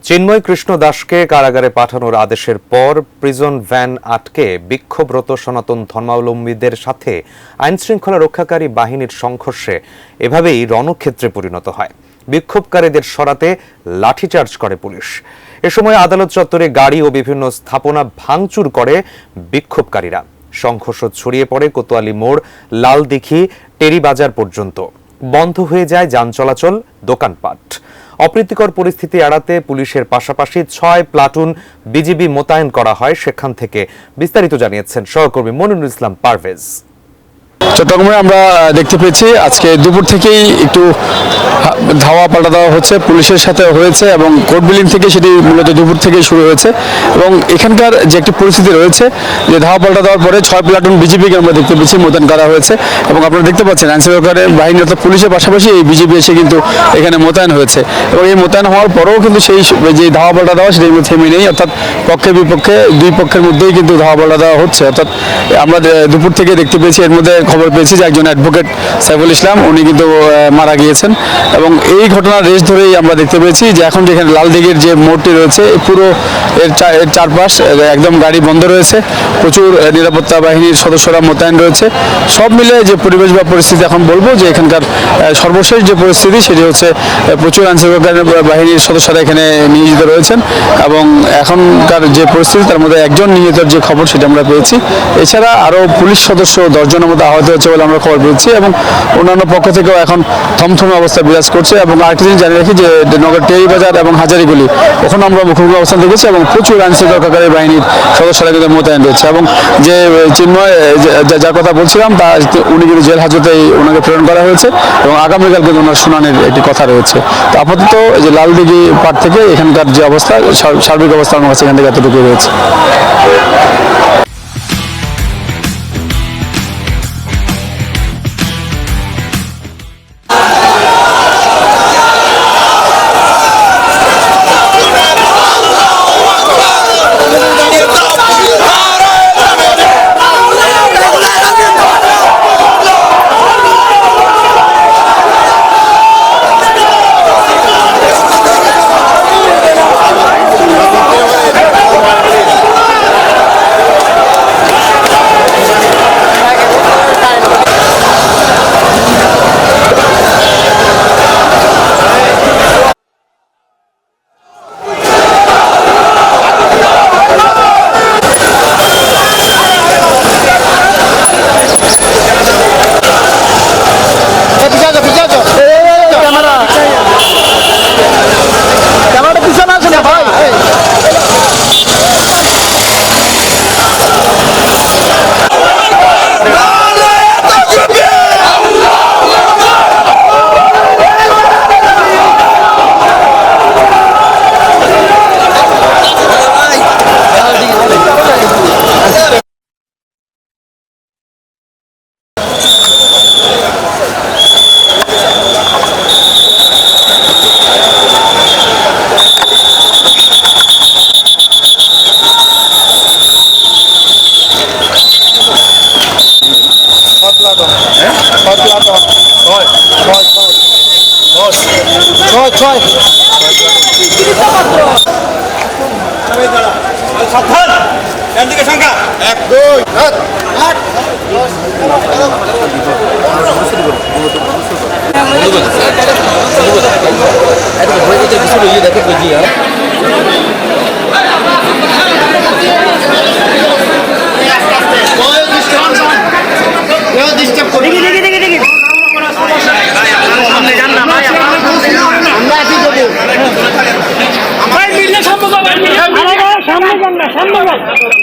চিন্ময় কৃষ্ণ দাসকে কারাগারে পাঠানোর আদেশের পর প্রিজন ভ্যান আটকে বিক্ষোভরত সনাতন ধর্মাবলম্বীদের সাথে আইনশৃঙ্খলা রক্ষাকারী বাহিনীর সংঘর্ষে এভাবেই রণক্ষেত্রে পরিণত হয়। বিক্ষোভকারীদের সরাতে লাঠিচার্জ করে পুলিশ। এ সময় আদালত চত্বরে গাড়ি ও বিভিন্ন স্থাপনা ভাঙচুর করে বিক্ষোভকারীরা। সংঘর্ষ ছড়িয়ে পড়ে কোতোয়ালি মোড়, লালদিঘি, টেরিবাজার পর্যন্ত। বন্ধ হয়ে যায় যান চলাচল, দোকানপাট। অপ্রীতিকর পরিস্থিতি এড়াতে পুলিশের পাশাপাশি ৬ প্লাটুন বিজিবি মোতায়েন করা হয় সেখান থেকে। বিস্তারিত জানিয়েছেন সহকর্মী মনিরুল ইসলাম পারভেজ। চট্টগ্রামে আমরা দেখতে পেয়েছি আজকে দুপুর থেকেই একটু ধাওয়া পাল্টা দেওয়া হচ্ছে, পুলিশের সাথে হয়েছে এবং কোর্ট বিল্ডিং থেকে সেটি মূলত দুপুর থেকেই শুরু হয়েছে। এবং এখানকার যে একটি পরিস্থিতি রয়েছে, যে ধাওয়া পাল্টা দেওয়ার পরে ৬ প্লাটুন বিজিবিকে আমরা দেখতে পেয়েছি মোতায়েন করা হয়েছে। এবং আপনারা দেখতে পাচ্ছেন আইনশৃঙ্খলা বাহিনী অর্থাৎ পুলিশের পাশাপাশি এই বিজিবি এসে কিন্তু এখানে মোতায়েন হয়েছে। এবং এই মোতায়েন হওয়ার পরেও কিন্তু সেই যে ধাওয়া পাল্টা দেওয়া সেটি থেমে নেই, অর্থাৎ পক্ষে বিপক্ষে দুই পক্ষের মধ্যেই কিন্তু ধাওয়া পাল্টা দেওয়া হচ্ছে। অর্থাৎ আমরা দুপুর থেকে দেখতে পেয়েছি, এর মধ্যে খবর পেয়েছি যে একজন অ্যাডভোকেট সাইফুল ইসলাম উনি কিন্তু মারা গিয়েছেন। এবং এই ঘটনার রেশ ধরেই আমরা দেখতে পেয়েছি যে এখন যেখানে লালদিঘির যে মোড়টি রয়েছে পুরো এর চারপাশ একদম গাড়ি বন্ধ রয়েছে, প্রচুর নিরাপত্তা বাহিনীর সদস্যরা মোতায়েন রয়েছে। সব মিলে যে পরিবেশ বা পরিস্থিতি এখন বলবো যে এখানকার সর্বশেষ যে পরিস্থিতি সেটি হচ্ছে প্রচুর আইনশৃঙ্খলা বাহিনীর সদস্যরা এখানে নিয়োজিত রয়েছেন। এবং এখনকার যে পরিস্থিতি তার মধ্যে একজন নিহতের যে খবর সেটা আমরা পেয়েছি। এছাড়া আরও পুলিশ সদস্য 10 জনের মতো আহত হয়েছে বলে আমরা খবর পেয়েছি। এবং অন্যান্য পক্ষ থেকেও এখন থমথমে অবস্থা বিরাজ করছে। এবং আরেকটি জিনিস জানিয়ে রাখি যে নগর টেরিবাজার এবং হাজারিগুলি ওখানে আমরা মুখোমুখি অবস্থান দেখেছি এবং প্রচুর আইনশৃঙ্খলা রক্ষাকারী বাহিনীর সদস্যরা কিন্তু মোতায়েন রয়েছে। এবং যে চিন্ময় যার কথা বলছিলাম তা উনি কিন্তু জেল হাজতেই ওনাকে প্রেরণ করা হয়েছে এবং আগামীকাল কিন্তু ওনার শুনানির একটি কথা রয়েছে। তো আপাতত যে লালদিঘি পাড় থেকে এখানকার যে অবস্থা, সার্বিক অবস্থা আমার কাছে এখান থেকে এতটুকু রয়েছে। সংখ্যা 1 2 8 সামনে যান না, সামনে যান।